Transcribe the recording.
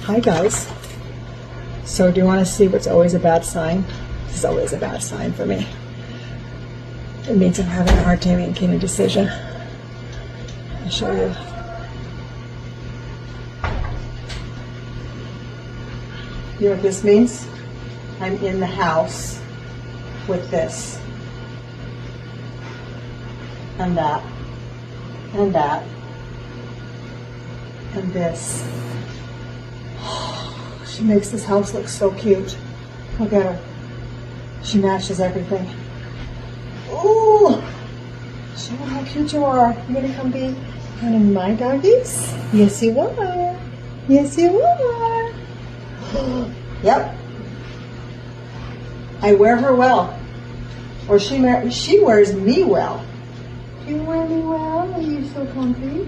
Hi guys. So do you want to see what's always a bad sign? This is always a bad sign for me. It means I'm having a hard time making a decision. I'll show you. You know what this means? I'm in the house with this. And that. And that. And this. She makes this house look so cute. Look at her. She matches everything. Ooh! Show her how cute you are. You gonna come be one of my doggies? Yes, you are. Yes, you are. Yep. I wear her well. Or she wears me well. Do you wear me well? Are you so comfy?